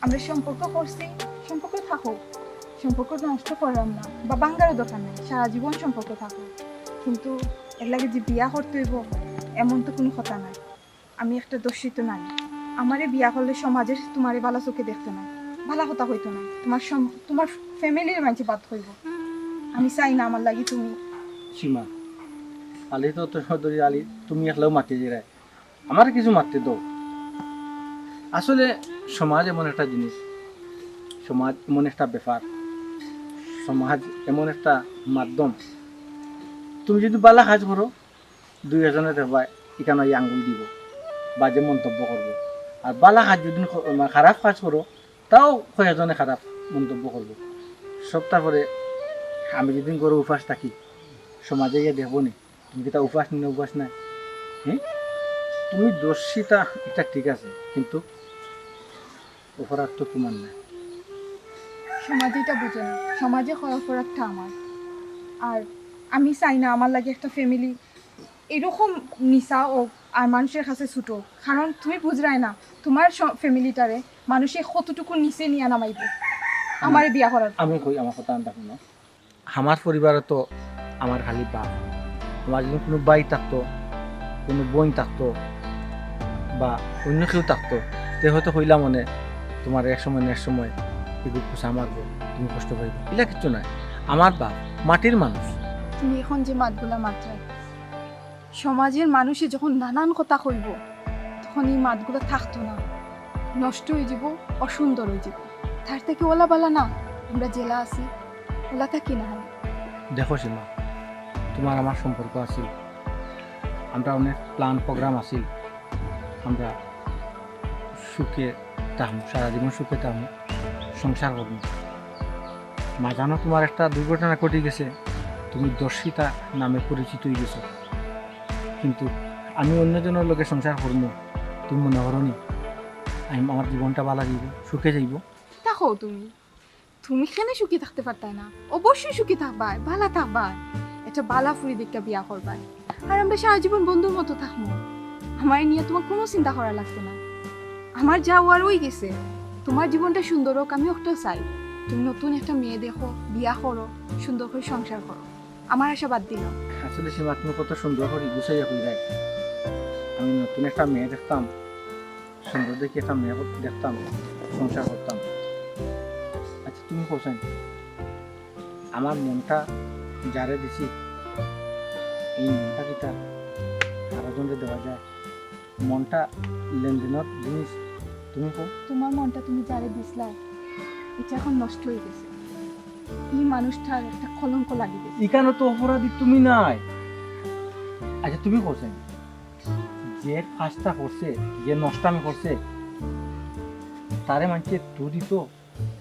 আমরা সম্পর্ক করছি, সম্পর্ক থাকো, সম্পর্ক নষ্ট করলাম না বা বাঙ্গারও দরকার নেই, সারা জীবন সম্পর্ক থাকো। কিন্তু এর লাগে যে বিয়া করতে হইব এমন তো কোনো কথা নাই। আমি একটা দর্শিত নারী, আমারে বিয়া করলে সমাজের তোমারে ভালো চোখে দেখতো না, ভালো কথা হইতো না, তোমার ফ্যামিলির মানুষ বাদ হইব। আমি চাই না আমার লাগি তুমি। সীমা আলি তো তোর ধরি আলি তুমি একলাও মাতি দিরাই আমার কিছু মারতে দাও। আসলে সমাজ এমন একটা জিনিস, সমাজ এমন একটা ব্যাপার, সমাজ এমন একটা মাধ্যম, তুমি যদি বালা কাজ করো দুই এজনে দেখবা এখানে আঙ্গুল দিব, বাজে মন্তব্য করবো। আর বালা কাজ যদি খারাপ কাজ করো তাও কয়েকজনে খারাপ মন্তব্য করবো। সব তারপরে আমি যেদিন করে উপাস থাকি সমাজে গিয়ে দেখবো নি তুমি কি তা উপাস নি উপাস নাই। হ্যাঁ তুমি দর্শিতা এটা ঠিক আছে, কিন্তু অপরাধ তো তোমার নাই। সমাজে এটা বুঝে না, সমাজে অপরাধটা আমার। আর আমি চাই না আমার লাগে একটা ফ্যামিলি এরকম নিশা ও আর মানুষের কাছে ছুটো। কারণ তুমি বুঝরাই না তোমার ফ্যামিলিটারে মানুষে কতটুকু নিচে নিয়ে নামাইব আমার বিয়া করার। আমি কই আমার কথা আনতে না, আমার পরিবারে তো আমার খালি বাপ, আমার যদি কোনো ভাই থাকতো, কোনো বোন থাকতো বা অন্য কেউ থাকতো তে হয়তো হইলাম মনে তোমার এক সময় না এক সময় এগুলো খুশা মারবো, তুমি কষ্ট পাইবে, এগুলা কিচ্ছু নাই। আমার বাপ মাটির মানুষ। তুমি এখন যে মাতগুলা মাত্রায় সমাজের মানুষে যখন নানান কথা কইব তখন এই মাতগুলো থাকতো না, নষ্ট হয়ে যাব, অসুন্দর হয়ে যাব। তার থেকে ওলা বালা না আমরা জেলা আছি ওলা থাকি না। দেখো সীমা, তোমার আমার সম্পর্ক আছিল, আমরা অনেক প্ল্যান প্রোগ্রাম আছিল, আমরা সুখে থাকবো, সারা জীবন সুখে থাকবো, সংসার করবো। মাঝানো তোমার একটা দুর্ঘটনা ঘটে গেছে, তুমি দর্শিতা নামে পরিচিত হয়ে গেছো, কিন্তু আমি অন্যজনের লোকে সংসার করবো, তুমি মনে করো নি আমি আমার জীবনটা ভালো যাইব, সুখে যাইব? দেখো তুমি তুমি কেন সুখী থাকতে পারতাই না? অবশ্যই সুখী থাকবাই, ভালো থাকবাই, একটা বালা ফুরি দেখতে বিয়া করবাই, আর আমরা সারা জীবন বন্ধুর মতো থাকবো। আমার নিয়ে তোমার কোনো চিন্তা করা লাগবে না। আমার যা হওয়ার হয়ে গেছে, তোমার জীবনটা সুন্দর হোক আমি ওটাও চাই। তুমি নতুন একটা মেয়ে দেখো, বিয়া করো, সুন্দর করে সংসার করো, আমার আশা বাদ দিল। আসলে সীমা তুমি কত সুন্দর করে গুছাইয়া হয়ে, আমি নতুন একটা মেয়ে দেখতাম, সুন্দর দেখে একটা মেয়ে দেখতাম, সংসার করতাম। আচ্ছা তুমি কোথায়, আমার মনটা যারে দিছি এই মনটা যেটা আরো জনকে দেওয়া যায়, মনটা লেনদেনের জিনিস, তুমি কো তোমার মনটা তুমি যারে দিসলা এটা এখন নষ্ট হয়ে গেছে, এই মানুষটার একটা কলঙ্ক লাগিয়ে গেছে। এখানে তো অপরাধী তুমি নাই। আচ্ছা তুমি কোথায়, যে কাজটা করছে, যে নষ্টামি করছে তারে মানছে তু দিত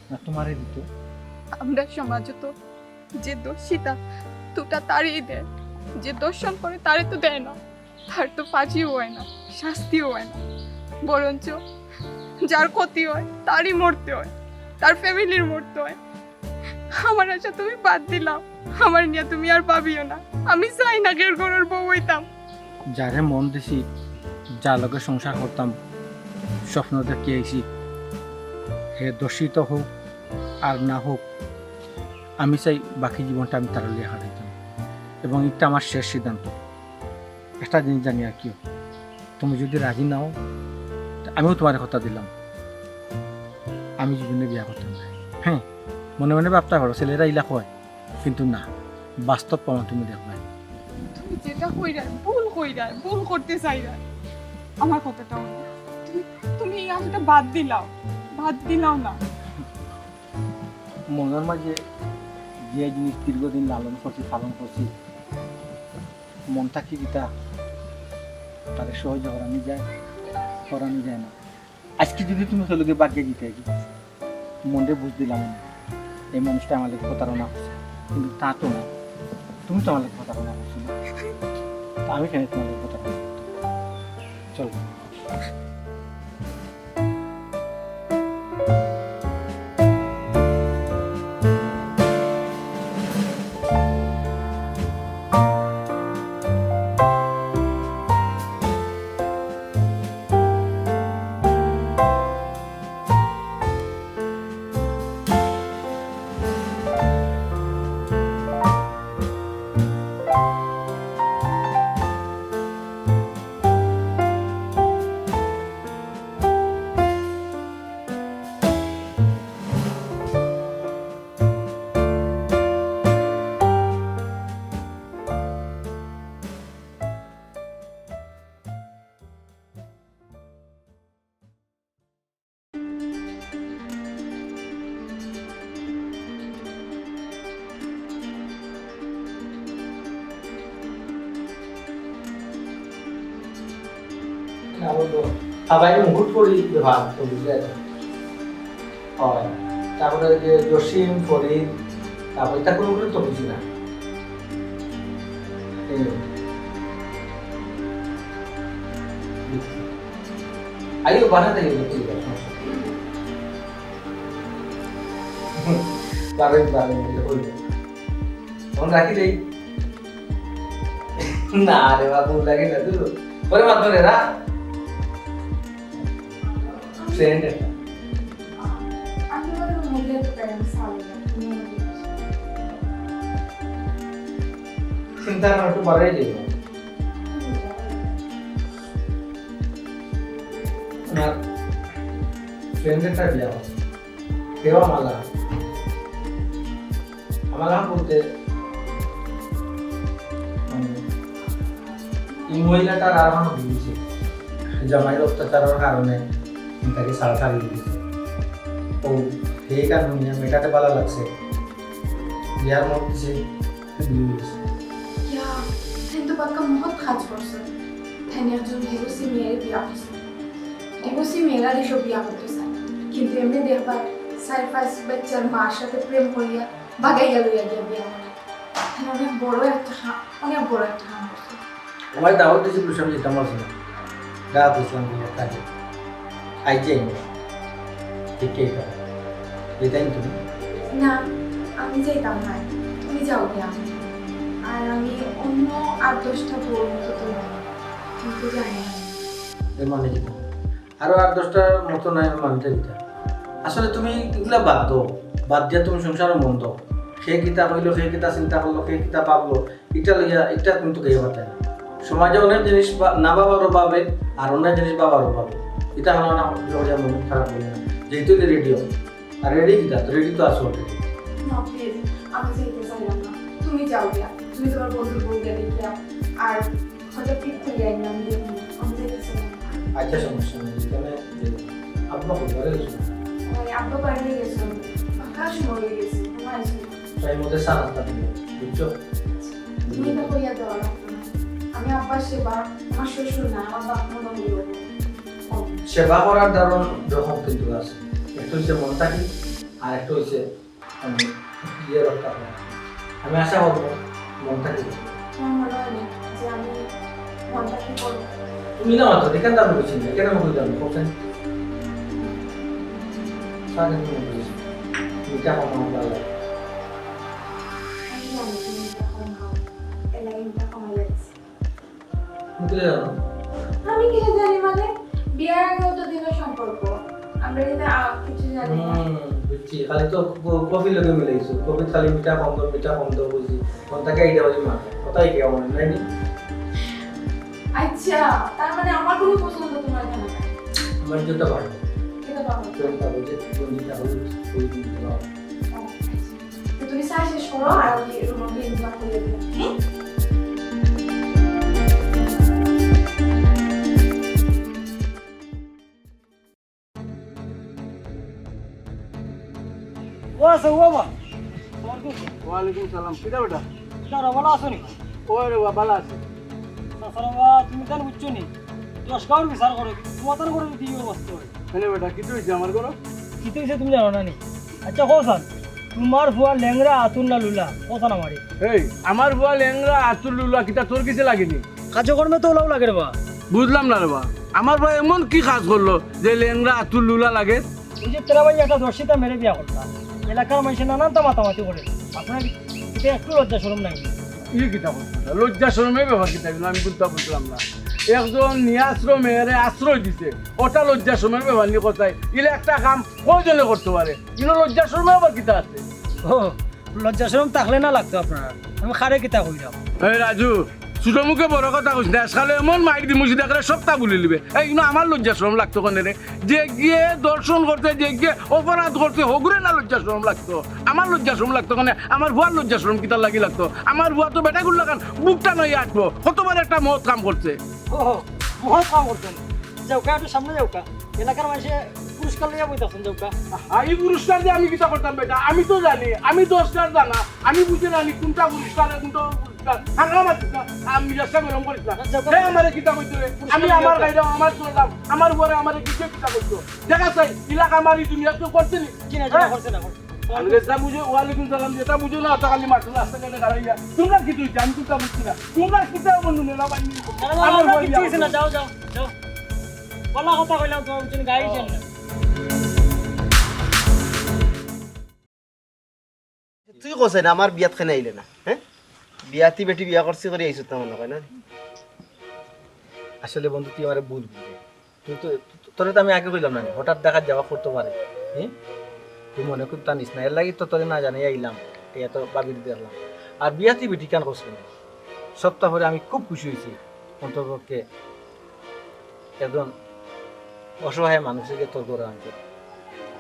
না তোমারে দিত? আমরা সমাজে তো যে দোষিতা তুটা তারই দেয়, যে দর্শন করে তারে তো দেয় না, তার তো ফাঁসিও হয় না, শাস্তিও হয় না, বরঞ্চ যার ক্ষতি হয় তারই মরতে হয়, তার ফ্যামিলির মরতে হয়। আমার আশা তুমি বাদ দিলাম, আমার নিয়ে তুমি আর পাবিও না। আমি চাই না গের ঘরের বউ হইতাম। যারে মন দিছি, যার লগে সংসার করতাম, স্বপ্ন দেখে আইছি, হে দোষিত হোক আর না হোক, আমি চাই বাকি জীবনটা আমি তার লিয়ে হারাইতাম। এবং এটা আমার শেষ সিদ্ধান্ত। একটা জিনিস জানি আর কি, তুমি যদি রাজি নাও, আমিও তোমার কথা দিলাম, আমি জীবনে বিয়া করতাম না। হ্যাঁ মনে মনে ভাবতে পারো ছেলেরা ইলা হয়, কিন্তু না, বাস্তব প্রমাণ তুমি দেখবে। তুমি যেটা কইরা ভুল করতে চাইরা আমার কথাটা তুমি তুমি এই আশাটা বাদ দিলাও না। মনের মাঝে যে জিনিস দীর্ঘদিন লালন করছি, পালন করছি, মনটা কি দিতা তাদের সহজে করানো যায় না। আজকে যদি তুমি চলকে বাক্যে দিতে মনে বুঝ দিলাম না এই মানুষটা আমাদের প্রতারণা করছে, কিন্তু তা তো না, তুমি তো আমাদের প্রতারণা করছো না, আমি কেন তোমাদের প্রতারণা চলো। সবাই মুকুট করি ভাগ তো বুঝলে হয় তারপরে যে জসিম ফরিদ তারপরে এটা কোনো তো বুঝি না আইও বানাতে গেলে ঠিক আছে বারেন বারেন হইল তখন রাখি দেই না রে বাবু লাগে না তুই পরে মাত্র রে রা ফ্রেন্ড এটা চিন্তা না একটু বাড়াই যাই আমার ফ্রেন্ডেরটা বিয়া কেউ আমালা বলতে এই মহিলাটার আর আমার ভুলছে জামাইয়ের অত্যাচারের কারণে তাকে ছাড়াছাড়ি দিয়েছে ও সেই কারণে মেটাতে ভালো লাগছে বিয়ার মধ্যে বিয়ে হয়েছে কিন্তু বাক্কা বহুত কাজ করছে তাই একজন ডিভোর্সি মেয়ের বিয়া করছে ডিভোর্সি মেয়েরা এসব বিয়া করতে চায় কিন্তু এমনি দেখবার 4-5 বাচ্চার মার সাথে প্রেম করিয়া বাগাইয়া লইয়া গিয়া বিয়া করে অনেক বড় একটা হাম করছে আমার দাওয়াত দিয়েছি পুরুষ যেটা আমার ছিল রাত ইসলাম বিয়ে থাকে আইজে ঠিক এটাই তুমি না আমি যাইতাম না তুমি যাও গিয়া আর আমি অন্য 8-10টা বউর মতো তো নয় কিন্তু জানি না এর মানে কি আরো 8-10টার মতো নাই মানতে দিতা আসলে তুমি এগুলা বাদ দিয়া তুমি সংসারের মন দাও সেই কিতা হইলো সেই কিতা চিন্তা করলো সেই কিতা পাবলো এটা লইয়া এটা কিন্তু গাইয়া পাঠায় না সমাজে অনেক জিনিস না বাবারও পাবে আর অনেক জিনিস বাবারও পাবে এটা হলো না মন খারাপ হবে না যেহেতু রেডিও আর রেডি কিতা রেডি তো আসো না প্লিজ আমি যাইতে চাইলাম না তুমি যাও গিয়া তুমি তোমার বন্ধুর বউ গিয়া দেখিয়া আর হয়তো পিক থেকে আইনি আমি দেখি আমি যাইতে চাইলাম আচ্ছা সমস্যা নেই এখানে আপনার পরিবারে ওই আব্বা বাইরে গেছিল ফাঁকা সময় হয়ে গেছে তোমার আসলে তাই মধ্যে সারাস্তা দিল বুঝছো তুমি এটা কইয়া দেওয়া লাগতো না আমি আব্বার সেবা আমার শ্বশুর না আমার বাপ মনে হইল সেবা করার ধরন রকম কিন্তু আছে একটা হচ্ছে মন থাকি আর একটা হচ্ছে ইয়ে রক্ষা করা আমি আশা করবো মন থাকি আমার মনে হয় না যে আমি মনটা কি করবো তুমি না মাত্র দেখেন দাম বেশি না কেন বলে দাম করছেন সারা দিন বলেছি মিঠা কমানো ভালো লাগে আমি জানি তুমি এটা খাও এলাইনটা কমাই যাচ্ছে মুখলে জানো আমি কি জানি মানে বিয়ার আগে তো দিনের সম্পর্ক আমরা কিন্তু কিছু জানি না বুঝছি খালি তো কফি লগে মিলাইছো কফি খালি মিঠা কম দাও বুঝি কোনটাকে এইটা বলি মা কথাই কি আমার নাই নি আচ্ছা তার মানে আমার কোনো পছন্দ তোমার জানা নাই আমার যেটা ভালো এটা বাবা কোনটা বুঝে কোনটা হলো ওই দিন দাও তো তুমি চা শেষ করো আর আমি রুমে ইনভাইট করে দিলাম হ্যাঁ বাবা ওয়ালাইকুম সালাম কিটা বেটা তারা ভালো আছো নি ওই রে ভালো আছে বাবা তুমি তাহলে বুঝছো নি 10 কাউর বিচার করো তোমার তার করে দিই অবস্থা হ্যাঁ বেটা কি হইছে আমার ঘর কি তো তুমি জানো না নি আচ্ছা কোসান তোমার ফুয়া ল্যাংরা আতুল না লুলা কোসান আমারে এই আমার বুয়া লেংরা আতুল লুলা কিটা তোর কিছু লাগেনি কাজকর্মে তো ওলাও লাগে রে বা বুঝলাম না রে বা আমার ভাই এমন কি কাজ করলো যে লেংরা আতুল লুলা লাগে ওই যে তেরা ভাই একটা দর্শিতা মেরে বিয়া করতাম এলাকার মানুষের নানান তা মাতামাতি করে আপনার এটা একটু লজ্জা শরম নাই ই কিতা করছে লজ্জা শরমের ব্যাপার কিতা এগুলো আমি বুঝতে বুঝলাম না একজন নিয়াশ্রমের আশ্রয় দিছে ওটা লজ্জা শরমের ব্যাপার নিয়ে কোথায় ইলে একটা কাম কয়জনে করতে পারে কিন্তু লজ্জা শরমের আবার কিতা আছে ও লজ্জা শরম থাকলে না লাগতো আপনার আমি খারে কিতা কইলাম এই রাজু ছোট মুখে বড় কথা কইস না আজকালে এমন মাইক দি মুসি দেখলে সপ্তাহ বলে নিবে এই কিন্তু আমার লজ্জা শরম লাগতো কোনে রে যে গিয়ে দর্শন করতে যে গিয়ে অপরাধ করতে হগুরে না লজ্জা শরম লাগতো আমার লজ্জা শরম লাগতো কোনে আমার ভুয়ার লজ্জা শরম কিতা লাগি লাগতো আমার ভুয়া তো বেটাগুলো লাগান বুকটা নয় আটবো কতবার একটা মত কাম করছে ও বহুত কাম করছেন যাওকা একটু সামনে যাওকা এলাকার মানুষে পুরস্কার লইয়া বইতাছেন যাওকা এই পুরস্কার দিয়ে আমি কিতা করতাম বেটা আমি তো জানি আমি 10টার জানা আমি বুঝে জানি কোনটা পুরস্কার কোনটা না হাঙ্গা মাতিস না আমি মিজাজটা গরম করিস না হে আমারে কিতা কইতো রে আমি আমার গাইরা আমার চললাম আমার উপরে আমারে কিছু কিতা কইতো দেখা চাই ইলাকা আমারই দুনিয়া তো করতে নি কি না জানা করছে না আমি যেটা বুঝো ওয়ালাইকুম সালাম যেটা বুঝো না তা খালি মারছো রাস্তা কেটে গাড়াইয়া তোমরা কি তুই জানি তুই তা বুঝছি না তোমরা কিতা বন্ধু নেলা বাইনি আমার কিছু হইছে না যাও যাও যাও বলা কথা কইলাম তোমার বুঝছেন গাড়ি যান না তুই কইছ না আমার বিয়াত খানে আইলে না হ্যাঁ বিয়াতি বেটি বিয়া করছি করে আইছত না মনে হয় না আসলে বন্ধু তুই আমার ভুল বুঝলি তুই তো তোরে তো আমি আগে কইলাম না হঠাৎ দেখা যাওয়া করতে পারে হ্যাঁ তুই মনে করতে নিস না এর লাগি তো তোরে না জানাই আইলাম এই তো বাবির দেখলাম আর বিয়াতি বেটি কেন করছিল না সপ্তাহ পরে আমি খুব খুশি হয়েছি অন্তপক্ষে একজন অসহায় মানুষকে তোর করে আনছে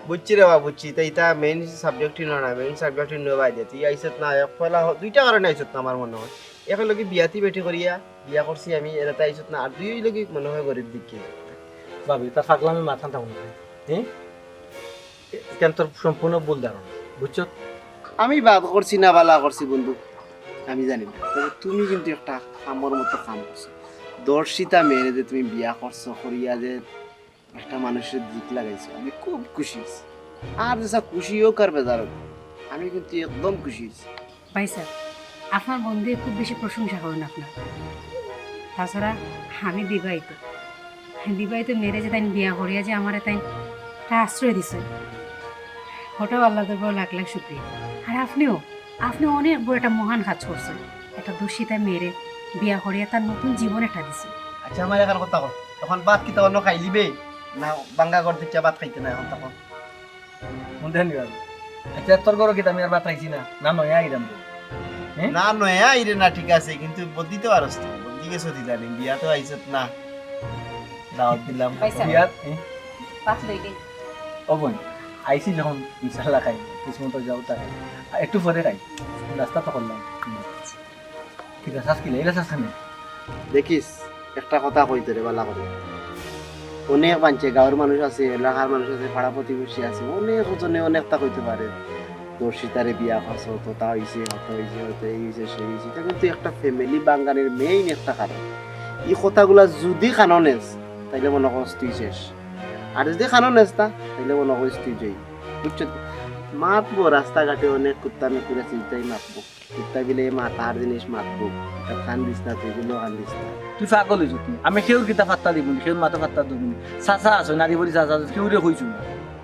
বুঝছি রে বাবা বুঝছি তাই এটা মেইন সাবজেক্ট না মেইন সাবজেক্ট নবাই দে তুই আইছত না পয়লা দুইটা কারণে আইছত না আমার মনে হয় এখন লগি বিয়াতি বেটি করিয়া বিয়া করছি আমি এটা আইছত না আর দুই লগি মনে হয় গরিব দিকে ভাবি তার ফাগলামি মাথা থাকুন হ্যাঁ কেন তোর সম্পূর্ণ ভুল ধারণা বুঝছো আমি বাদ করছি না বালা করছি বন্ধু আমি জানি না তবে তুমি কিন্তু একটা কামর মতো কাম করছো দর্শিতা মেয়ে যে তুমি বিয়া করছো করিয়া যে একটা মানুষের দিক লাগাইছো আমি খুব খুশি হয়েছি আর যেসা খুশি হোক আর বেজার হোক আমি কিন্তু একদম খুশি হয়েছি ভাই স্যার আপনার বন্ধুদের খুব বেশি প্রশংসা করেন আপনার তাছাড়া আমি বিবাহিত মেরে যে তাই বিয়া করিয়া যে আমার তাই একটা আশ্রয় দিছে ওটাও আল্লাহর বড় লাখ লাখ শুক্রিয়া আর আপনি অনেক বড় একটা মহান কাজ করছেন একটা দোষিতা মেরে বিয়া করিয়া তার নতুন জীবন একটা দিছে আচ্ছা আমার এখন কথা কর এখন ভাত কি তখন খাই লিবে না বাঙ্গা ঘর থেকে ভাত খাইতে না এখন তখন শুনতে নি ভাবি আচ্ছা তোর গরো কি আমি আর বাত খাইছি না না নয় আইরাম না নয় আইরে না ঠিক আছে কিন্তু বদি তো আর বদি গেছো দিলানি বিয়া তো আইছত না দাওয়াত দিলাম পয়সা। বিয়াত পাত লই গেই ও বোন আইসি যখন ইনশাল্লাহ খাই কিসমত যাও তাই একটু পরে খাই রাস্তা তো করলাম ঠিক আছে আজকে লেলা সাসনে দেখিস একটা কথা কইতে রে বালা করে অনেক মানছে গাঁৱৰ মানুষ আছে এলাকার মানুষ আছে পাড়া প্রতিবেশী আছে অনেক জনে অনেকটা কইতে পারে দর্শিতারে বিয়া করছো তো তা হইছে হত হইছে হতে এই হইছে সেই হইছে এটা কিন্তু একটা ফ্যামিলি বাঙ্গানের মেইন একটা কারণ এই কথাগুলা যদি কাননেস তাইলে মনে করস তুই শেষ আর যদি কাননেস তা তাইলে মনে করস তুই জয়ী বুঝছো মাতবো রাস্তাঘাটে অনেক কুত্তা মেকুরে চিন্তাই মাতবো কুত্তা বিলে মাতার জিনিস মাতবো খান দিস না তুই গুলো খান দিস না তুই পাগল হইছ তুই আমি কেউর কিতা পাত্তা দিব কেউর মাথা পাত্তা দিব চাচা আছো নারী বলি চাচা কেউরে কইছো না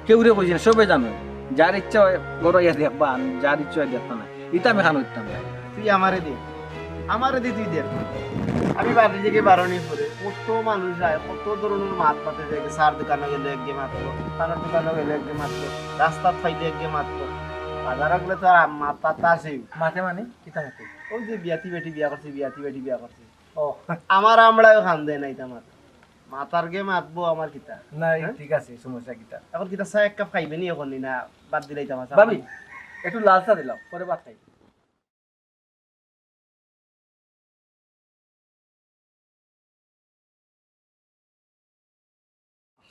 কেউরে কইছি না সবাই জানো যার ইচ্ছা হয় গড়াইয়া দেখবা আমি যার ইচ্ছা হয় দেখতা না এটা আমি খান হইতাম না তুই আমারে দে তুই দেখ আমি বাড়ি থেকে বারণি করে কত মানুষ যায় কত ধরনের মাত পাতে যায় সার দোকানে গেলে একগে মাতবো পানের দোকানে গেলে একগে মাতবো রাস্তার ফাইলে একগে মাতবো বাজার রাখলে তো আর মাত পাতা আছে মাঠে মানে কিতা মাতে ওই যে বিয়াতি বেটি বিয়া করছি ও আমার আমরাও খান দেয় নাই তামার মাতার গে মাতবো আমার কিতা না ঠিক আছে সমস্যা কিতা এখন কিতা চা এক কাপ খাইবে নি এখন না বাদ দিলাই তামার ভাবি একটু লাল চা দিলাম পরে ভাত খাই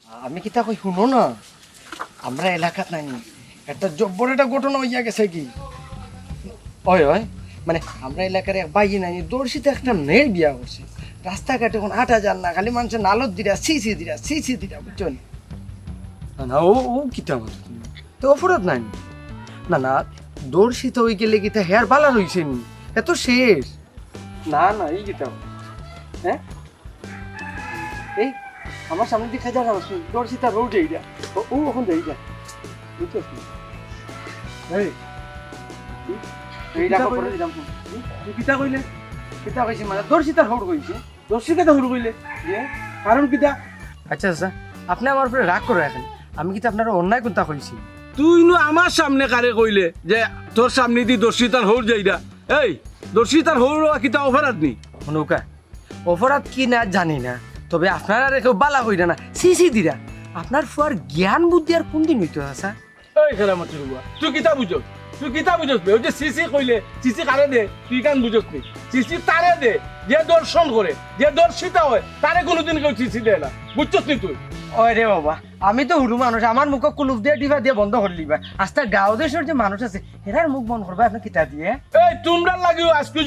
আমি কিতা কই শুনো না আমরা এলাকাত নাই একটা জব্বর একটা ঘটনা হইয়া গেছে কি ওই মানে আমরা এলাকার এক বাইয়ে নাই দর্শিতে একটা মেয়ের বিয়া করছে রাস্তাঘাটে এখন 8,000 না খালি মানুষের নালত দিরা সিসি দিরা বুঝছেন না ও কিতা বলতো তো অপরাধ নাই না দর্শিত হয়ে গেলে কিতা হেয়ার বালা রইছে নি এত শেষ না এই কিতা হ্যাঁ এই আমার সামনে দিকে যা দর্শিতা রোড এইটা ও ওখান থেকে এইটা বুঝছিস এই এইটা করে দিলাম তুই কিতা কইলে কিতা কইছি মানে দর্শিতার হোড় কইছে দর্শি কেতা হুড় কইলে কারণ কিতা আচ্ছা আপনি আমার উপরে রাগ করে রাখেন আমি কিন্তু আপনার অন্যায় কোনটা কইছি তুই নু আমার সামনে কারে কইলে যে তোর সামনে দি দর্শিতার হৌর যাইরা এই দর্শিতার হৌর কিতা অপরাধ নি নৌকা অপরাধ কি না জানি না তবে আপনারা কেউ বালা কইরা না সিসি দিরা আপনার ফুয়ার জ্ঞান বুদ্ধি আর কোন দিন হইতো আসা এই খেলা মাতি রুবা তুই কিতা বুঝস বে ওই যে সিসি কইলে সিসি কারে দে তুই কান বুঝস নি সিসি তারে দে যে দর্শন করে যে দর্শিতা হয় তারে কোনোদিন কেউ সিসি দেয় না বুঝছস নি তুই ওই রে বাবা আমি তো হুলু মানুষ আমার মুখ কুলুপ দিয়ে ডিভা দিয়ে বন্ধ করলি বা আস্তা গাঁও দেশের যে মানুষ আছে এরার মুখ বন্ধ করবা আপনি কিতা দিয়ে এই তোমরা লাগিও আজকে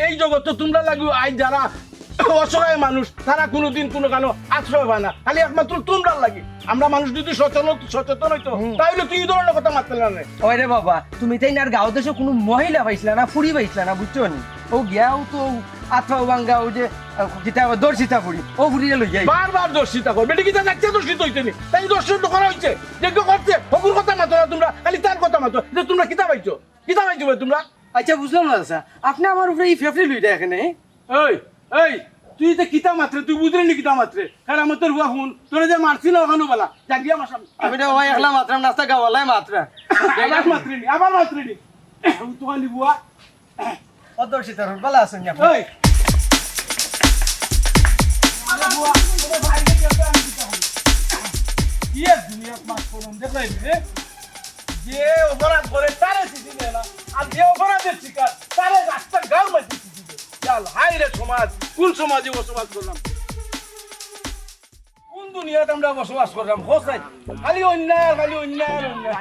এই জগৎ তোমরা লাগিও আই যারা অসহায় মানুষ তারা কোনোদিন কোনো কানো আশ্রয় পায় না খালি একমাত্র তোমরা লাগি আমরা মানুষ যদি সচেতন হইতো তাহলে তুই এই ধরনের কথা মারতে না ওই রে বাবা তুমি তাই না গাঁও দেশে কোনো মহিলা পাইছিলা না ফুড়ি পাইছিলা না বুঝছো নি ও গিয়াও তো আত্মা বাঙ্গা ও যে কিতা দর্শিতা ফুড়ি ও ফুড়িয়ে লই যাই বারবার দর্শিতা কর বেটি কিতা যাচ্ছে দর্শিত হইতে নি তাই দর্শন তো করা হইছে যজ্ঞ করছে হকুর কথা মাতো না তোমরা খালি তার কথা মাতো যে তোমরা কিতা পাইছো তোমরা আচ্ছা বুঝলাম না দাদা আপনি আমার উপরে এই ফেফড়ি লইটা এখানে এই তুই তো কিতা মাত্রে তুই বুঝলি নি কিতা মাত্রে কারণ আমার তোর হুয়া হুন তোরা যে মারছি না ওখানে বলা জাগিয়া আমার সামনে আমি তো ভাই একলা মাত্রাম নাস্তা গাওয়ালাই মাত্রা আবার মাত্রিনি তোকালি বুয়া অদর্শিতা ভালো আছেন আপনি এই আরে বুয়া ওরে ভাই কে আমি কিতা হই কি এর দুনিয়া মাছ করুন দেখলাই রে যে অপরাধ করে তারে চিঠি দেয় না আর যে অপরাধের শিকার তারে রাস্তা গাঁও মাঝে চিঠি দেয় চাল হাই রে সমাজ কোন সমাজে বসবাস করলাম কোন দুনিয়াতে আমরা বসবাস করলাম হোসাই খালি অন্যায়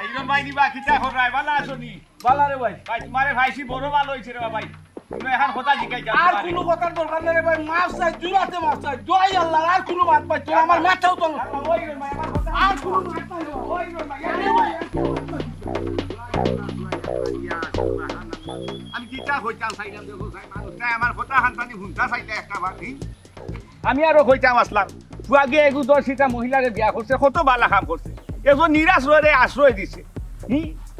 ইরম ভাই দিবা কিতা করাই ভালো আছনি বালা রে ভাই ভাই তোমারে ভাইছি বড় ভালো হইছে রে ভাই তুমি এখন কথা জিগাই যাও আর কোনো কথার দরকার নেই রে ভাই মাছ চাই জুরাতে মাছ চাই জয় আল্লাহ আর কোনো মাছ পাই তোর আমার মাথাও তো আর কোনো মাছ পাই ওই রে ভাই আমি কিতা কইতাম চাইলাম দেখো চাই মানুষ নাই আমার কথা হানতানি হুনতা চাইতে একটা বাকি আমি আরো কইতাম আসলাম তুই এগু 10টা মহিলাকে বিয়া করছে কত বালা কাম করছে একজন নিরাশ্রয়ে আশ্রয় দিছে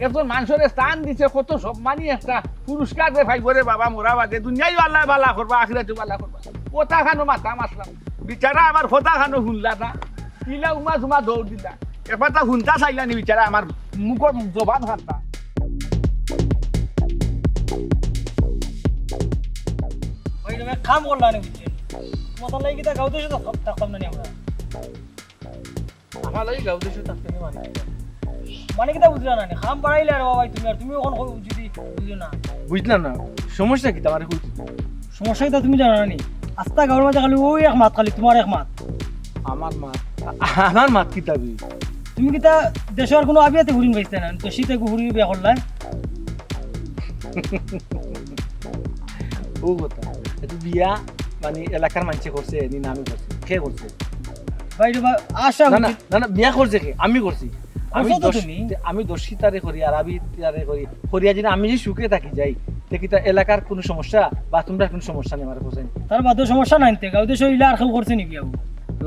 একজন মানুষের স্থান দিছে কত সম্মানী একটা পুরস্কার দে ভাই করে বাবা মোরা বাদে দুনিয়ায় আল্লাহ বালা করবা আখিরাতে বালা করবা কথা খানো মাথা মাসলাম বিচারা আমার কথা খানো শুনলা না ইলা উমা দৌড় দিলা এবার তা হুনতা চাইলা নি বিচারা আমার মুখর জবান হাতটা ওই রকম কাম করলা নি বুঝছেন তোমার লাগি কিতা গাঁও দেশে তো থাকতাম না আমরা আমার লাগি গাঁও দেশে থাকতে নি মানে কিতা বুঝলা না খাম বাড়াইলে আর বাবা তুমি আর তুমি ওখানে যদি বুঝো না বুঝলাম না সমস্যা কি তোমার কইছি সমস্যা কিতা তুমি জানো না নি আস্তা গাঁওর মাঝে খালি ওই এক মাত খালি তোমার এক মাত আমার মাত কি তাবি তুমি কিতা দেশের কোনো আবিয়াতে ঘুরিন পাইছে না তো শীতে ঘুরি বিয়া করলাই ও কথা এটা বিয়া মানে এলাকার মানুষে করছে নি নামে করছে কে করছে ভাই আশা না না না না বিয়া করছে কে আমি করছি করছো তো তুমি? আমি দর্শিতারে করি আর আমি তারে করি করিয়া যদি আমি যে সুখে থাকি যাই দেখি তা এলাকার কোনো সমস্যা বা তোমরা কোনো সমস্যা নেই আমার কোথায় তার বাদে সমস্যা নাই তে গাঁও দেশে ইলা আর কেউ করছে নি বিয়া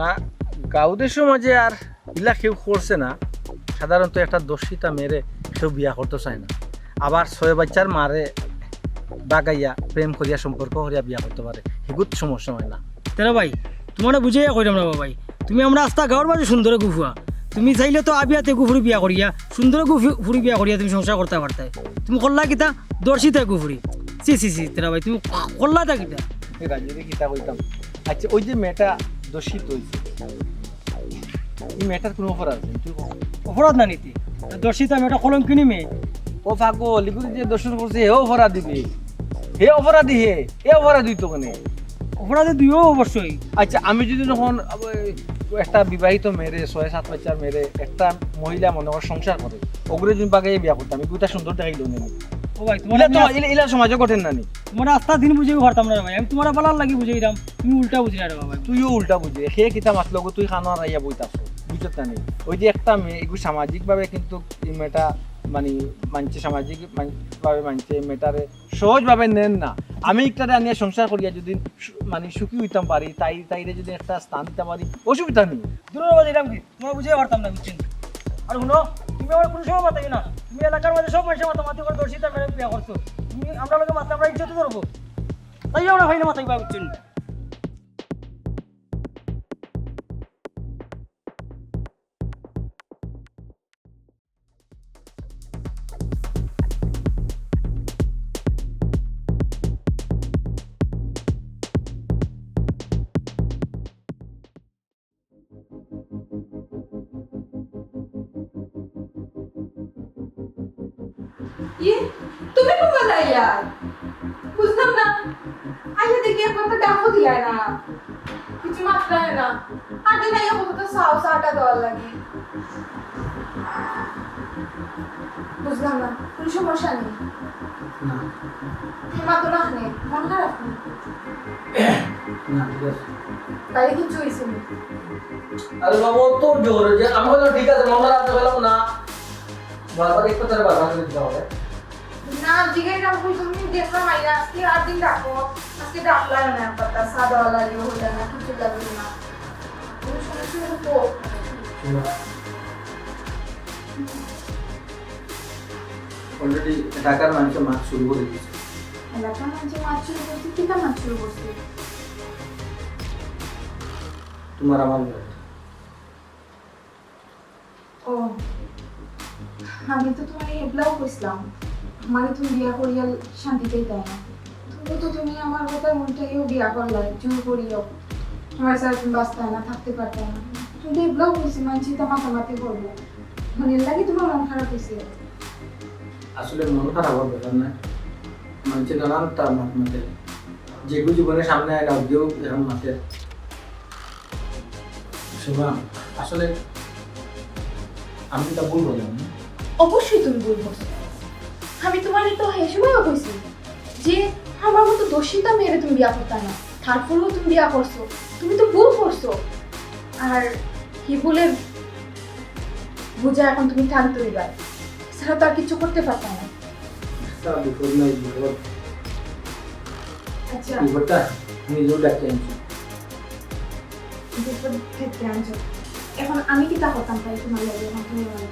না গাঁও দেশের মাঝে আর ইলা কেউ করছে না সাধারণত একটা দর্শিতা মেরে কেউ বিয়া করতে চায় না আবার 6 বাচ্চার মারে বাগাইয়া প্রেম করিয়া সম্পর্ক করিয়া বিয়া করতে পারে সেগুত সমস্যা হয় না তেরা ভাই তোমার বুঝে কইলাম না ভাই তুমি আমরা আস্তা গাঁওর মাঝে সুন্দরে গুফুয়া তুমি চাইলে তো আবিয়াতে গুফুরি বিয়া করিয়া সুন্দরে গুফুরি বিয়া করিয়া তুমি সংসার করতে পারতে তুমি করলা কিতা দর্শিতা গুফুরি সি তেরা ভাই তুমি করলা তা কিতা রাজিরে কিতা কইতাম আচ্ছা ওই যে মেয়েটা দর্শিত হয়েছে এই মেয়েটার কোনো অফার আছে তুই অপরাধ না নীতি দর্শিতা মেয়েটা কলঙ্কিনী মেয়ে ও পাগল এগুলি যে দর্শন করছে হে অপরাধ দিবে হে অপরাধী হে এ অপরাধ দিত কেনে অপরাধে দিও অবশ্যই আচ্ছা আমি যদি যখন একটা বিবাহিত মেয়েরে 6-7 বাচ্চার মেয়েরে একটা মহিলা মনে কর সংসার করে ওগুলো যদি বাগাই বিয়া করতাম আমি দুইটা সুন্দর দেখাইল নেই ও ভাই তোমার ইলা সমাজে ঘটেন না নি তোমার আস্তা দিন বুঝেই পারতাম না ভাই আমি তোমার বালার লাগি বুঝাইলাম তুমি উল্টা বুঝিলা রে বাবা তুইও উল্টা বুঝি সে কিতা মাতলগ তুই খানো আর আইয়া বইতাছ বুঝত না নি ওই যে একটা মেয়ে এগুলো সামাজিকভাবে কিন্তু এই মেয়েটা মানে মানছে সামাজিকভাবে মানছে মেয়েটারে সহজভাবে নেন না আমি একটারে আনিয়া সংসার করিয়া যদি মানে সুখী হইতাম পারি তাইরে যদি একটা স্থান দিতে পারি অসুবিধা নেই দূরের বাজে এরকম কি তোমার বুঝেই পারতাম না বুঝছেন আর শুনো তুমি আমার কোনো সময় মাতাই না তুমি এলাকার মধ্যে সব মানুষের মাতামাতি করে দর্শিতা মেরে বিয়া করছো তুমি আমরা লোকে মাথা আমরা ইজ্জত করবো তাই আমরা ভাই না মাতাই বা বুঝছেন তুমি কোন আইয়া বুঝলাম না আইয়া দেখি একবার ডাকো দিলা না কিছু কিছু মাত্রায় না আর দিন আইয়া কত চাও চাটা দেওয়ার লাগে বুঝলাম না কোনো সমস্যা নেই না মা তো না নেই মন খারাপ নেই না ঠিক আছে তাই কিছু হয়েছে না আরে বাবা তো জোর যে আমি বললাম ঠিক আছে মন খারাপ হলাম না বারবার এক কথার বারবার দিতে হবে না জিগাই রাখবো তুমি দেখলাম আইয়া আজকে আর দিন রাখো আজকে ডাকলাম না পাতা সাদা লাগে হইলা না কিছু লাগবে না কোনো সমস্যা নেই তো অলরেডি ঢাকার মানুষের মাছ শুরু করে দিয়েছে এলাকার মানুষ মাছ শুরু করছে কিতা মাছ শুরু করছে তোমার আমার বিয়ে। ও আমি তো তোমার এগুলাও কইছিলাম আমারে তুমি বিয়া করিয়া শান্তিতেই তাই না তবু তো তুমি আমার কথা মনটাকেও বিয়া করলে জোর করিও আমার সাথে তুমি বাঁচতে না থাকতে পারতে না তুমি তো এগুলাও কইছি মানছি তো মাতামাতি করবো মনের লাগে তোমার মন খারাপ হয়েছে আসলে মন খারাপ হওয়ার ব্যাপার না মানুষের নানান তার মত মতে যেগুলো জীবনের সামনে আয় রাখবেও এরকম মাতে সেবা আসলে আমি তা ভুল বললাম না অবশ্যই তুমি ভুল করছো আমি তোমার তো এই সময়ও কইছি যে আমার মতো দোষিতা মেয়েরে তুমি বিয়া করতে না তারপরেও তুমি বিয়া করছো তুমি তো ভুল করছো আর কি বলে বুঝা এখন তুমি টান তৈবার এছাড়া তো আর কিছু করতে পারতাম না তা বিপদ নাই বিপদ আচ্ছা বিপদটা নিজেও ডাকতে আনছি বিপদ থেকে আনছো এখন আমি কি তা করতাম তাই তোমার লাগে এখন তুমি আমার লাগে।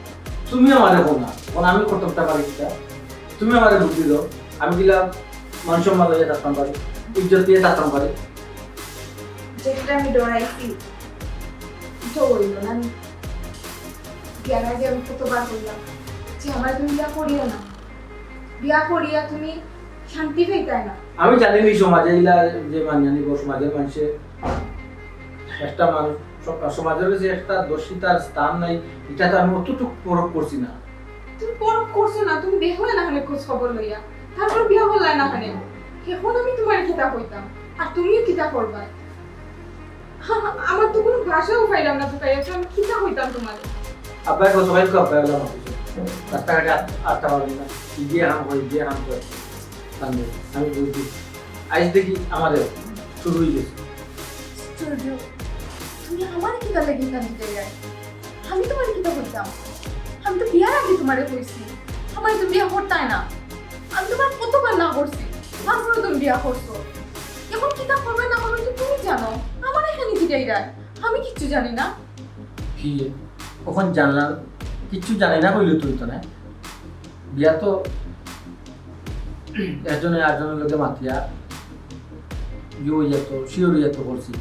তুমি আমার এখন না এখন আমি কতটা পারি কিটা তুমি আমার বুদ্ধি দাও আমি দিলাম মান সম্মান লইয়া থাকতাম পারি ইজ্জত দিয়ে থাকতাম পারি যেটা আমি ডরাইছি তো বলল না আমি বিয়ার আগে আমি কতবার বললাম যে আমার তুমি বিয়া করিও না বিয়া করিয়া তুমি শান্তি পাইতাই না আমি জানি নি সমাজে ইলা যে মানিয়া নিব সমাজের মানুষে একটা মানুষ সমাজের যে একটা দোষিতার স্থান নাই এটা তো আমি অতটুকু পরখ করছি না তুমি পরখ করছো না তুমি দেখো না হলে খোঁজ খবর লইয়া তারপর বিয়া হলাই না হলে এখন আমি তোমার কিতা কইতাম আর তুমিও কিতা করবা আমার তো কোনো ভাষাও পাইলাম না তো তাই আমি কিতা কইতাম তোমার আব্বাই কত ভাই কো আব্বাই হলাম রাস্তাঘাটে আটটা পারবি না গিয়ে হাম করে তাহলে আমি বুঝছি আজ দেখি আমাদের শুরু হয়ে গেছে আশ্চর্য তুমি আমার কিতা লাগি কান্দি যাই আমি তোমার কিতা কইতাম আমি তো বিয়ার আগে তোমারে কইছি আমার তো বিয়া করতাই না আমি তোমার কতবার না করছি তারপরে তুমি বিয়া করছো এখন কিতা করবে না করবে তো তুমি জানো আমার এখানে জিগাই রায় আমি কিচ্ছু জানি না কি কখন জানলাম কিচ্ছু জানি না কইলে তুই তো না বিয়া তো একজনে আরেকজনের লোকে মাতিয়া ইয়ে যেত শিওর যেত করছি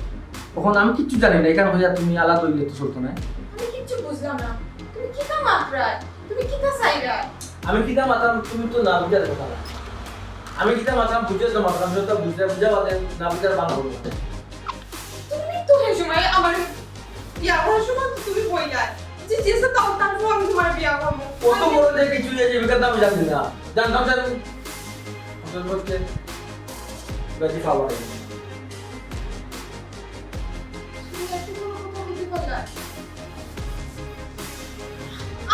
তখন আমি কিচ্ছু জানি না এখানে হইয়া তুমি আলাদা হইলে তো চলতো না আমি কিচ্ছু বুঝলাম না তুমি কিতা মাত্রায় তুমি কিতা চাইরা আমি কিতা মাতাম তুমি তো না বুঝা দেখো না আমি কিতা মাতাম বুঝে তো মাতাম তো বুঝা বাদে না বুঝার বানা হলো তুমি তো এই সময় আমার বিয়া করার সময় তুমি বইলা যে যেসে তাও তারপর আমি তোমার বিয়া করবো কত বড় যে কিছু যে জীবিকার দাম জানি না জানতাম স্যার আমাদের মধ্যে বেশি খাবার তুমি এত বড় কথা বলতে পারলা?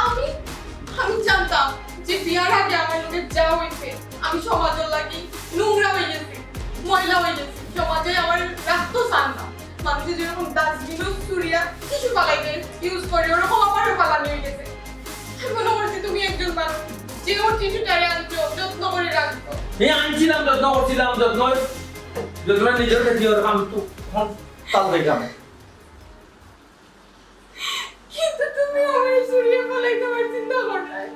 আমি আমি জানতাম যে বিয়ার আগে আমার লোকের যা হইছে আমি সমাজের লাগি নোংরা হয়ে গেছি ময়লা হয়ে গেছি সমাজে আমার রাখতো চান না মানুষের যেরকম ডাস্টবিনও চুরিয়া কিছু পালাইতে ইউজ করে ওরকম আমারও পালানো হয়ে গেছে এখন আমার যে তুমি একজন মানুষ যে ওর টিস্যুটারে আনছো যত্ন করে রাখতো এই আনছিলাম যত্ন নিজের কাছে ওর আমি তো তাল দেখাম কিন্তু তুমি আমার চুরিয়া পালাইতে আমার চিন্তা করলাই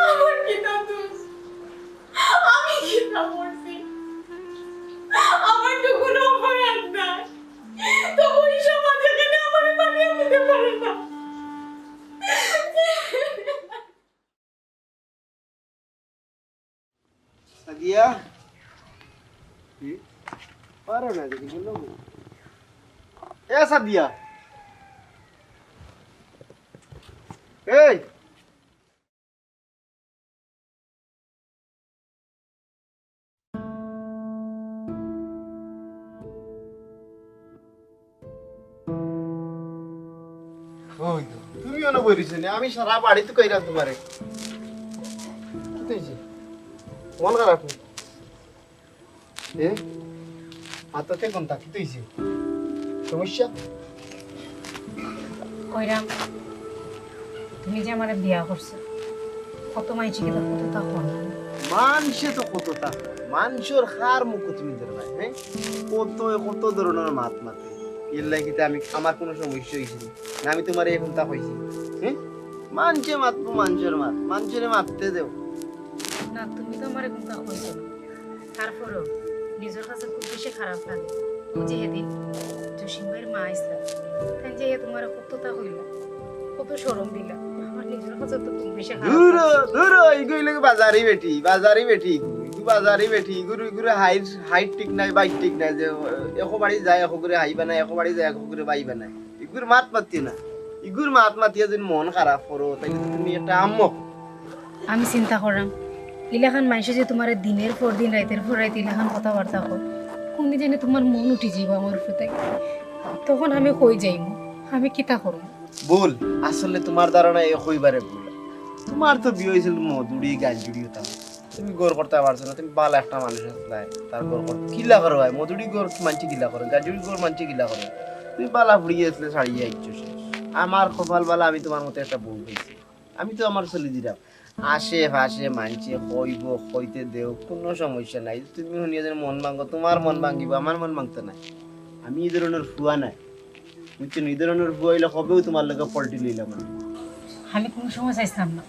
আমার কিতা দোষ আমি কিতা করছি আমার তো কোনো অপরাধ নাই তো ওই সমাজ এখানে আমার মানিয়ে নিতে পারে না সাদিয়া পারো না দেখি বললো এ সাদিয়া এই ওই তো, তুমিও না বলিস না, আমি সারা বাড়ি তো কইরাম তোমারে। কি হইছে? মন খারাপ নি? হাতাতে কোনটা কি হইছে? সমস্যা? কইরাম তুমি যে আমার বিয়া করছো, কত মাইছি কিন্তু কত তা করো। মানুষে তো কতটা, মানুষের হার মুখ তুমি ধরে ভাই, হ্যাঁ? কত কত ধরনের মাত মাতে। এর লাগিতে আমি আমার কোনো সমস্যা হয়েছিল না, আমি তোমার এখন তা কইছি, হ্যাঁ? মানুষে মাতবো, মানুষের মাত, মানুষের মাপতে দেও। না তুমি তো আমার কোনটা কইছো না, তারপরও নিজের কাছে খুব বেশি খারাপ লাগে। ওই যে সেদিন জসিম ভাইয়ের মা আসলাম, তাই যে তোমার কতটা হইল, কত শরম দিলা, আমার নিজের কাছে তো খুব বেশি খারাপ দূর লাগছে। দূর ইগুই লাগে বাজারি বেটি, বাজারি বেটি, ইগু বাজারি বেটি, ইগুর ইগুর হাইট হাইট ঠিক নাই, বাইট ঠিক নাই, যে একো বাড়ি যায় একো করে হাইবা না, একো বাড়ি যায় একো করে বাইবা না। ইগুর মাত মাতি না, ইগুর মাত মাতিয়া যদি মন খারাপ করো তাইলে তুমি একটা আম্মক। আমি চিন্তা করলাম ইলাখান মাইসে যে তোমার দিনের পর দিন রাতের পর রাত ইলাখান কথাবার্তা কর, কোনদিন জানি তোমার মন উঠি যাব আমার উপরে, তখন আমি কই যাইম, আমি কিতা করব? বল, আসলে তোমার ধারণা এ কইবারে ভুল। তোমার তো বিয়ে হয়েছিল মধুরি গাঞ্জুরি হতাম, তুমি গোর করতে পারছো না, তুমি ভালো একটা মানুষ আসলে তার গোর করতে কিলা করো ভাই? মধুরি গোর মানছি কিলা করে, গাঞ্জুরি গোর মানছি কিলা করে? তুমি বালা ফুড়িয়ে আসলে ছাড়িয়ে আইছো শেষ। আমার কপাল বালা, আমি তোমার মতো একটা বউ পেয়েছি। আমি তো আমার চলে দিলাম আশে পাশে মানছে কইব, কইতে দেও, কোনো সমস্যা নাই। তুমি শুনিয়ে যেন মন ভাঙ্গো, তোমার মন ভাঙ্গিব, আমার মন ভাঙতে নাই। আমি এই ধরনের ফুয়া নাই, বুঝছেন? এই ধরনের ফুয়া হইলে কবেও তোমার লোকে পল্টি লইলাম না। আমি কোনো সময় চাইছিলাম না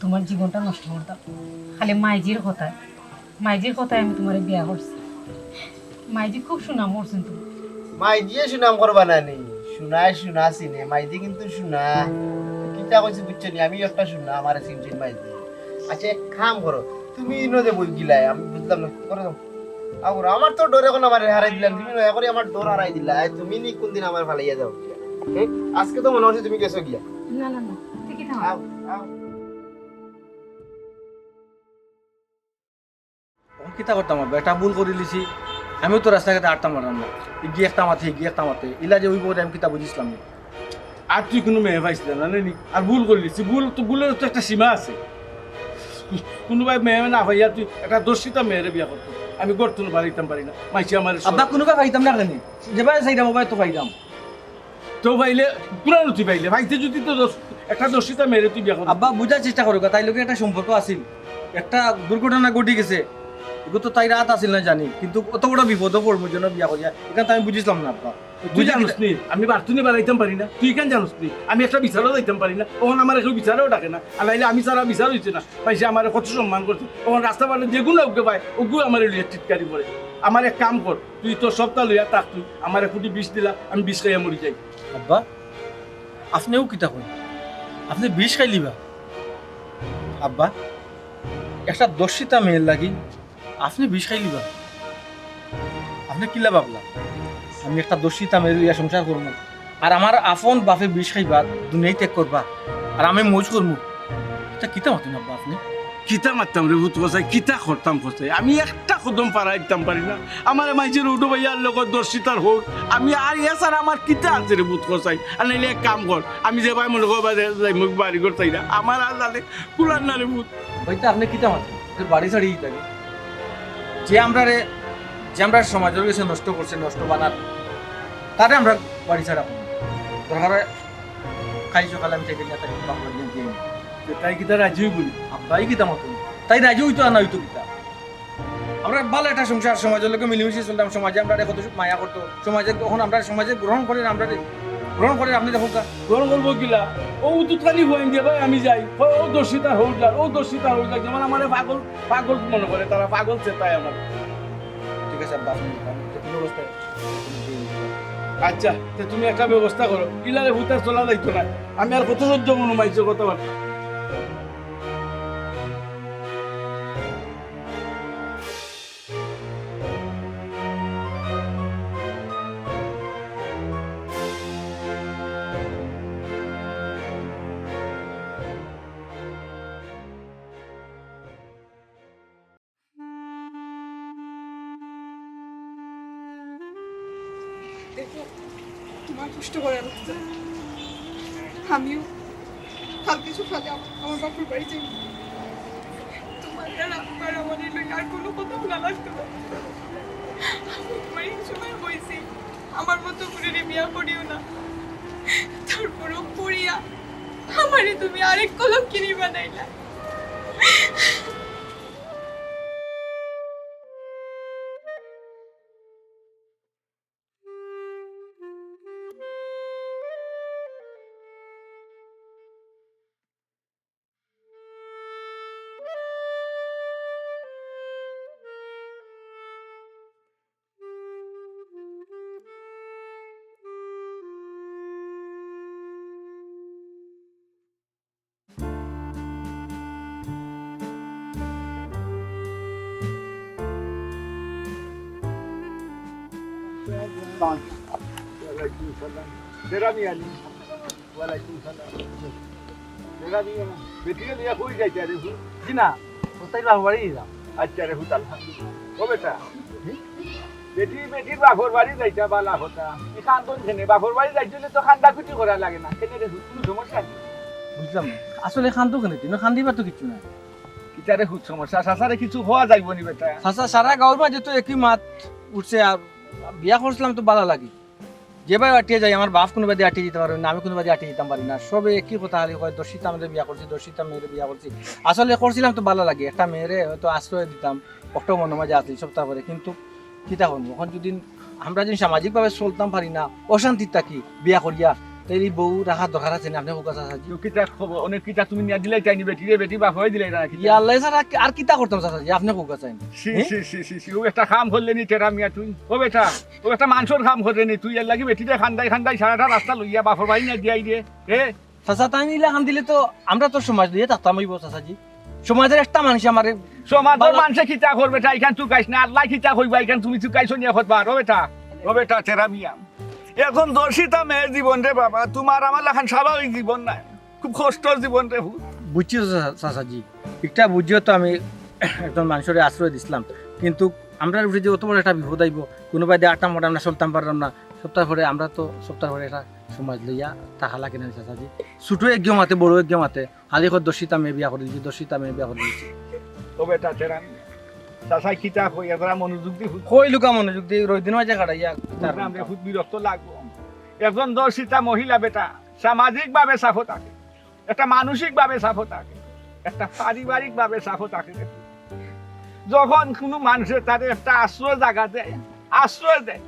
তোমার জীবনটা নষ্ট করতাম, খালি মাইজির কথায় আমি তোমার বিয়া করছি। মাইজি খুব সুনাম করছেন তুমি। মাই দিয়ে সুনাম করবা না নি, শুনায় শুনা চিনে মাইদি কিন্তু শুনা কিতা কইছি বুঝছেন? আমি একটা শুনা আমার চিনছেন মাইদি। আচ্ছা এক কাম করো, তুমি ইনোদে বই গিলাই, আমি বুঝলাম না করে দাও। আর আমার তো ডর এখন আমার হারাই দিলাম, তুমি নয়া করে আমার ডর হারাই দিলা। তুমি নি কোনদিন আমার ফালাইয়া যাও, হ্যাঁ? আজকে তো মনে হচ্ছে তুমি গেছো গিয়া। না না না, ঠিকই না। আও আও কিতা করতাম আব্বা, একটা ভুল করে লিছি। আমিও তো রাস্তাঘাটে আটতাম পারলাম না, গিয়ে একটা মাথে গিয়ে একটা মাথে ইলা যে ওই বলে আমি কিতা বুঝিছিলাম না। আর তুই কোনো মেয়ে পাইছিস না নি, আর ভুল করলিছি। ভুলের তো একটা সীমা আছে। কোনোবাই মেয়ে না ভাইয়া তুই একটা দর্শিতা মেয়েরে বিয়া করতো, আমি করতো না, বাড়িতাম পারি না। মাইছি আমার আব্বা কোনোবা পাইতাম না কেন, যেভাবে চাইতাম ওভাবে তো পাইতাম। তো পাইলে পুরানো তুই পাইলে ভাইতে যদি তো একটা দর্শিতা মেয়েরে তুই বিয়া করতো। আব্বা বুঝার চেষ্টা করো, তাই লোকে একটা সম্পর্ক আছিল, একটা দুর্ঘটনা ঘটে গেছে, এগুলো তো তাই রাত আছিল না জানি, কিন্তু অত বড় বিপদ পড়বো জন্য বিয়া করিয়া, এখানে তো আমি বুঝিছিলাম না আব্বা। তুই জানোস নি আমি বার্তুনি বাড়াইতাম পারি না, তুই কেন জানোস নি আমি একটা বিচারও যাইতাম পারি না। ওখান আমার কেউ বিচারেও ডাকে না, আর নাইলে আমি সারা বিচার হয়েছে না পাইছে আমার কত সম্মান করছে। ওখান রাস্তা পারে যেগুলো ওকে পায় ওগুলো আমার লিয়ে টিটকারি করে। আমার এক কাম কর, তুই তোর সপ্তাহ লইয়া তাক, তুই আমার ফুটি বিষ দিলা, আমি বিষ খাইয়া মরি যাই। আব্বা আপনিও কিতা করেন, আপনি বিষ খাই লিবা? আব্বা একটা দর্শিতা মেয়ের লাগি আপনি বিষ খাই লিবা? আপনি কিলা ভাবলা আমি একটা দর্শিতা মেয়ের ইয়া সংসার করবো, আর আমার আপন বাপে বিষ খাইবা, দুনিয়ায় ত্যাগ করবা, আর আমি মৌজ করবো? এটা কিতা মাতেন আব্বা আপনি? কিতা মারতাম রে ভূত কষাই, কিতা করতাম কষাই, আমি একটা কদম পাড়া দিতাম পারি না। আমার মাইজের উঠো ভাইয়ার লগত দর্শিতার হোক, আমি আর এছাড়া আমার কিতা আছে রে ভূত কষাই। আর নাইলে এক কাম কর, আমি যে ভাই মনে করবা মুখ বাড়ি করতাই না, আমার আর জানে কুলার না রে ভূত। হয়তো আপনি কিতা মাতেন বাড়ি ছাড়িয়ে থাকে, যে আমরা সমাজের কাছে নষ্ট করছে, নষ্ট বানার, তারে আমরা বাড়ি ছাড়া দরকার খাই সকালে আমি থেকে দিয়ে তাই কিতা রাজি বলি আব্বাই কিতা মতন, তাই রাজি হইতো আর না হইতো কিতা। আমরা ভালো একটা সংসার সমাজের লোকে মিলেমিশে চলতাম, সমাজে আমরা কত মায়া করতো, সমাজে তখন আমরা সমাজে গ্রহণ করে আপনি দেখুন গ্রহণ করবো কিলা। ও উতুত খালি হয়ে দিয়ে ভাই আমি যাই, ও দর্শিতা হোক যার, ও দর্শিতা হোক যার, যেমন আমার পাগল মনে করে, তারা পাগল চেতায় আমার। ঠিক আছে আব্বা, কোনো অবস্থায় আচ্ছা তুমি একটা ব্যবস্থা করো, ইলারে ভূতার চলা যাইতো না, আমি আর কত সহ্য মনে মাইছো কথাবার্তা। দেখো তোমার কষ্ট করে লাগছে, আমিও কালকে সকালে আমার বাপুর বাড়ি যাই। তোমার আর আমার আমাদের লই আর কোনো কথা বলা লাগতো না। আমি তোমার এই সময় বইছি আমার মতো করে বিয়া করিও না, তারপরও করিয়া আমারে তুমি আরেক কলম কিনি বানাইলা। Tera miah. Walaikum salam. Tera miah. বেটিকে নিয়ে কই যাইতে রে? জি না কোথায় বাবু বাড়ি যাও? আচ্ছা রে হুত আলহামদুলিল্লাহ। ও বেটা বেটির বাপর বাড়ি যাইতা বালা হতা। এই খান্দন খেনে বাপর বাড়ি যাইতে তো খান্দা কুটি করা লাগে না। খেনে রে হুত কোনো সমস্যা নেই। বুঝলাম না আসলে খান্দো কেন তুই খান্দিবার তো কিছু নাই। কিতারে হুত সমস্যা সাসারে কিছু হওয়া যাইব নি বেটা। আচ্ছা সারা গাঁর মাঝে তো একই মাত উঠছে আর বিয়া করছিলাম তো ভালো লাগে। যে ভাই আটিয়ে যায় আমার বাপ কোনো বাদে আটিয়ে দিতে পারবে না, আমি কোনো বাদে আটিয়ে দিতে পারি না। সবে একই কথা হালি হয় দর্শিতা আমাদের বিয়া করছি, দর্শিতা মেয়ের বিয়া করছি। আসলে করছিলাম তো ভালো লাগে, একটা মেয়েরে হয়তো আশ্রয় দিতাম, একটা মনে মাঝে আসলি সপ্তাহ করে। কিন্তু কিতা করবো এখন যদি আমরা যদি সামাজিকভাবে চলতাম পারি না, অশান্তির থাকি বিয়া করিয়া, তাই এই বউ রাখার দরকার আছে না? আপনি কোকা চাচাজি কিতা খবর অনেক কিতা তুমি নিয়ে দিলাই চাইনি বেটি বাপ হয়ে দিলাই না ইয়া আল্লাহ স্যার আর কিতা করতাম চাচাজি? আপনি কোকা চাইন ও একটা কাম করলে নি টেরা মিয়া তুই? ও বেটা ও একটা মানুষের কাম করলে নি তুই? এর লাগি বেটিতে খান্দাই সারাটা রাস্তা লইয়া বাপর বাড়ি না দিয়াই দিয়ে চাচা তাই নিলে কাম দিলে তো আমরা তো সমাজ দিয়ে থাকতাম হইব চাচাজি। সমাজের একটা মানুষ আমার সমাজের মানুষে খিচা করবে বেটা, এখান তুই গাইস না আল্লাহ খিচা কইবা, এখান তুমি তুই গাইছ নিয়ে হত পার। ও বেটা টেরা মিয়া এখন দর্শিতা মেয়ের জীবন রে বাবা, তোমার আমার লাখান স্বাভাবিক জীবন নাই, খুব কষ্টর জীবন রে। বুঝছি চাচাজি, একটা বুঝিও তো আমি একজন মানুষের আশ্রয় দিছিলাম, কিন্তু আমরা উঠে যে অত বড় একটা বিপদ আইব, কোনোবাই দিয়ে আটা মোটা আমরা চলতাম পারলাম না। সপ্তাহ পরে আমরা তো সপ্তাহ পরে একটা সমাজ লইয়া টাকা লাগে না চাচাজি। ছোটো একগিয়ে মাতে বড় একগিয়ে মাতে হালি দর্শিতা মেয়ে বিয়া করে দিচ্ছি, দর্শিতা মেয়ে বিয়া করে দিচ্ছি। ও বেটা টেরা মিয়া চাচাই খিচা কই এবার মনোযোগ দিয়ে কই লুকা মনোযোগ দিয়ে রোজ দিন মাঝে কাটাইয়া আমরা খুব বিরক্ত লাগবো। একজন দর্শিতা মহিলা বেটা সামাজিক ভাবে সাফো থাকে, একটা মানসিক ভাবে সাফো থাকে, একটা পারিবারিক ভাবে সাফো থাকে। যখন কোনো মানুষের তাদের একটা আশ্রয় জায়গা দেয়, আশ্রয় দেয়,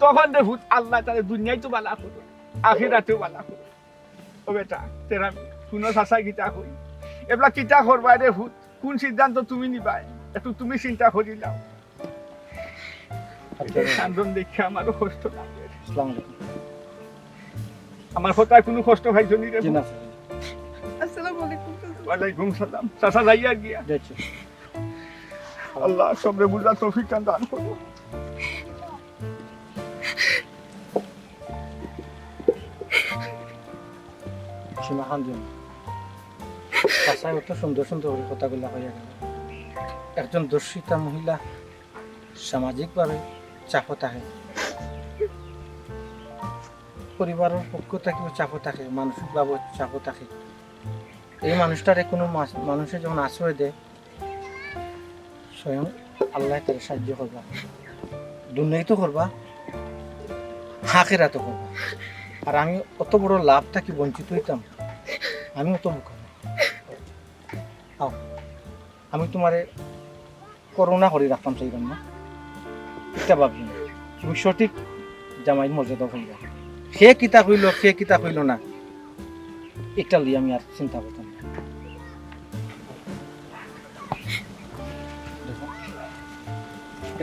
তখন দেখুন আল্লাহ তাদের দুনিয়ায় তো বালা করো, আখিরাতেও বালা করো। ও বেটা তেরা শুনো চাচাই কিতা কই এবার কিতা করবা রে ভূত? কোন সিদ্ধান্ত তুমি নিবাই একটু তুমি চিন্তা করি নাও। কান্দন দেখে আমারও কষ্ট লাগে। আমার কথায় কোনো কষ্ট খাইছো নি রে? আসসালামু আলাইকুম। ওয়ালাইকুম সালাম। চাচা যাইয়া গিয়া আল্লাহ সবরে বুঝা তৌফিক দান করো। সীমা খান দিন চাচাই অত সুন্দর সুন্দর করে কথাগুলো হইয়া গেল। একজন দর্শিতা মহিলা সামাজিকভাবে চাপও থাকে, পরিবারের পক্ষ থেকেও চাপও থাকে, মানসিকভাবে চাপও থাকে। এই মানুষটারে কোনো মানুষের যখন আশ্রয় দেয়, স্বয়ং আল্লাহ তার সাহায্য করবা, দুনিয়ায় তো করবা, আখিরাতও করবা। আর আমি অত বড় লাভ থাকি বঞ্চিত হইতাম, আমি অত বোকা না। আও আমি তোমারে করুণা করে রাখতাম চাইতাম না, এটা ভাবছি না। তুমি সঠিক জামাই মর্যাদা হইবা, সে কিতা হইল সে কিতা হইল না, এটা লিয়ে আমি আর চিন্তা করতাম না।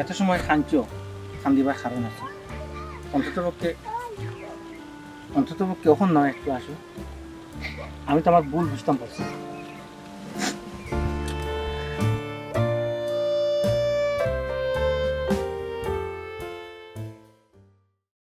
এত সময় খাঞ্চো খান্দিবার কারণ আছে, অন্তত পক্ষে কখন নয় একটু আসো। আমি তো আমার ভুল বুঝতাম পারছি।